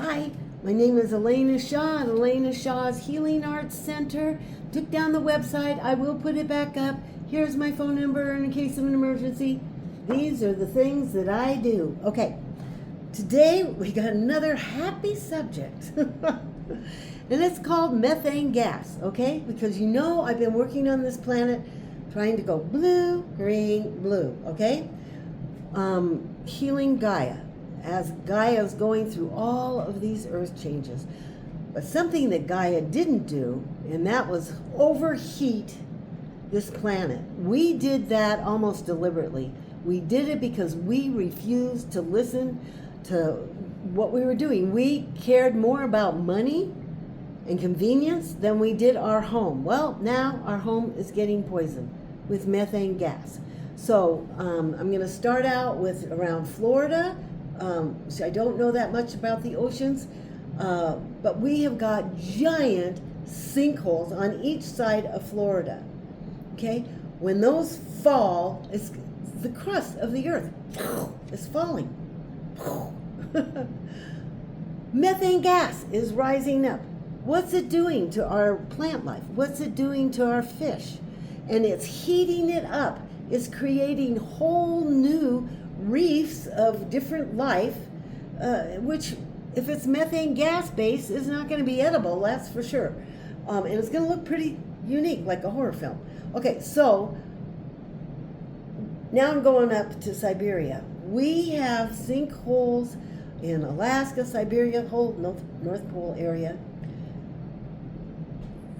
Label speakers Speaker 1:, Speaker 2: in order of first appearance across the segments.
Speaker 1: Hi, my name is Alayna Shaw at Alayna Shaw's Healing Arts Center. Took down the website. I will put it back up. Here's my phone number in case of an emergency. These are the things that I do. Okay, today we got another happy subject. And it's called methane gas, okay? Because you know I've been working on this planet trying to go blue, green, blue, okay? Healing Gaia, as Gaia is going through all of these earth changes. But something that Gaia didn't do, and that was overheat this planet. We did that almost deliberately. We did it because we refused to listen to what we were doing. We cared more about money and convenience than we did our home. Well, now our home is getting poisoned with methane gas. So I'm going to start out with around Florida. So I don't know that much about the oceans, but we have got giant sinkholes on each side of Florida. Okay, when those fall, it's the crust of the earth is falling. Methane gas is rising up. What's it doing to our plant life? What's it doing to our fish? And it's heating it up. It's creating whole new reefs of different life, which, if it's methane gas based, is not going to be edible, that's for sure. And it's going to look pretty unique, like a horror film. Okay, so now I'm going up to Siberia. We have sinkholes in Alaska, Siberia, whole North Pole area.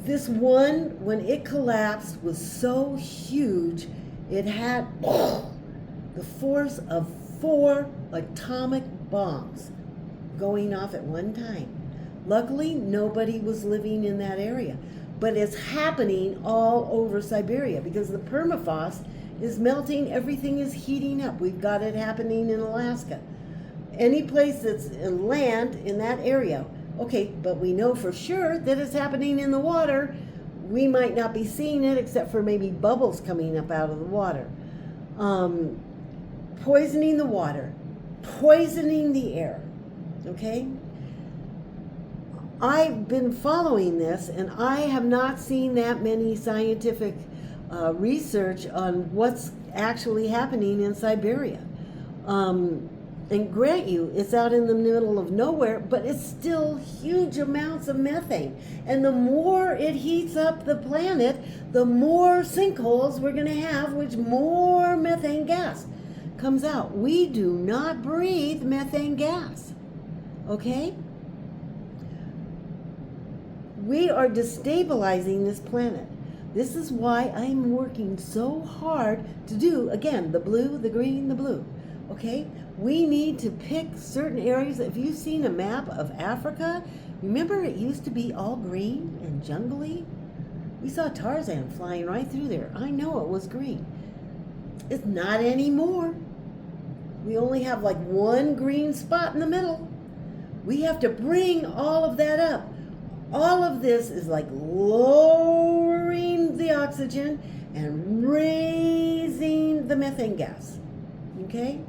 Speaker 1: This one, when it collapsed, was so huge, it had the force of 4 atomic bombs going off at one time. Luckily, nobody was living in that area. But it's happening all over Siberia because the permafrost is melting. Everything is heating up. We've got it happening in Alaska. Any place that's in land in that area. Okay, but we know for sure that it's happening in the water. We might not be seeing it except for maybe bubbles coming up out of the water. Poisoning the water, poisoning the air, okay? I've been following this, and I have not seen that many scientific research on what's actually happening in Siberia. And grant you, it's out in the middle of nowhere, but it's still huge amounts of methane. And the more it heats up the planet, the more sinkholes we're going to have, which more methane gas comes out. We do not breathe methane gas, okay? We are destabilizing this planet. This is why I'm working so hard to do, again, the blue, the green, the blue, okay? We need to pick certain areas. If you've seen a map of Africa, remember it used to be all green and jungly? We saw Tarzan flying right through there. I know it was green. It's not anymore. We only have like one green spot in the middle. We have to bring all of that up. All of this is like lowering the oxygen and raising the methane gas, okay?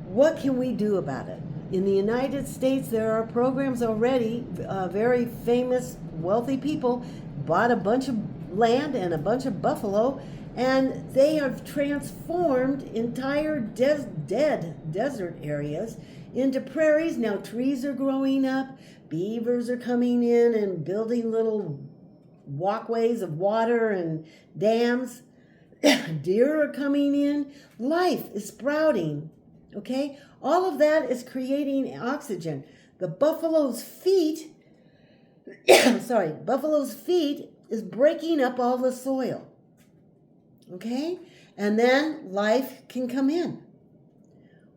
Speaker 1: What can we do about it? In the United States, there are programs already. Very famous, wealthy people bought a bunch of land and a bunch of buffalo, and they have transformed entire dead desert areas into prairies. Now trees are growing up, beavers are coming in and building little walkways of water and dams. Deer are coming in. Life is sprouting. Okay, all of that is creating oxygen. The buffalo's feet, buffalo's feet is breaking up all the soil. Okay, and then life can come in.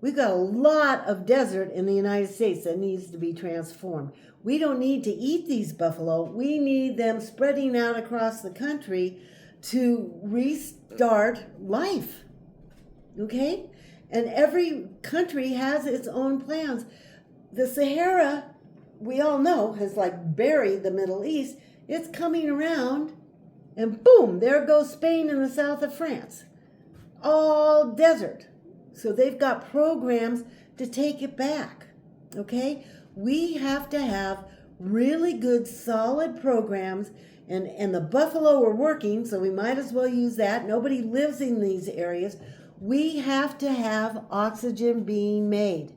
Speaker 1: We've got a lot of desert in the United States that needs to be transformed. We don't need to eat these buffalo. We need them spreading out across the country to restart life. Okay? And every country has its own plans. The Sahara, we all know, has like buried the Middle East. It's coming around, and boom, there goes Spain and the south of France. All desert. So they've got programs to take it back. Okay? We have to have really good, solid programs, and the buffalo are working, so we might as well use that. Nobody lives in these areas. We have to have oxygen being made,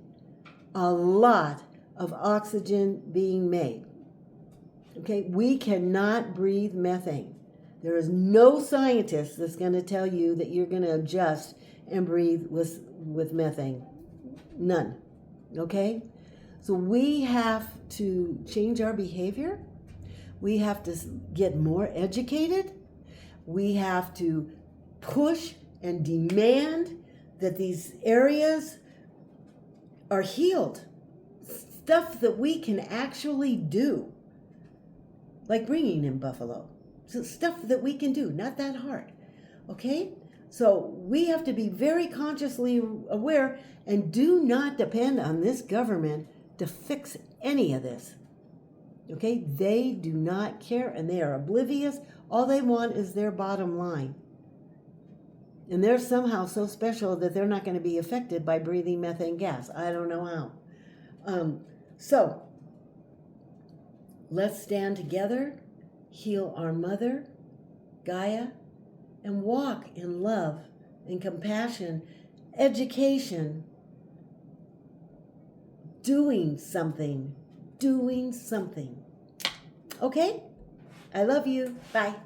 Speaker 1: a lot of oxygen being made. Okay, we cannot breathe methane. There is no scientist that's going to tell you that you're going to adjust and breathe with methane. None. Okay? So we have to change our behavior. We have to get more educated. We have to push and demand that these areas are healed. Stuff that we can actually do. Like bringing in buffalo. So stuff that we can do, not that hard. Okay? So we have to be very consciously aware and do not depend on this government to fix any of this. Okay? They do not care and they are oblivious. All they want is their bottom line. And they're somehow so special that they're not going to be affected by breathing methane gas. I don't know how. So let's stand together, heal our mother, Gaia, and walk in love and compassion, education, doing something. Okay? I love you. Bye.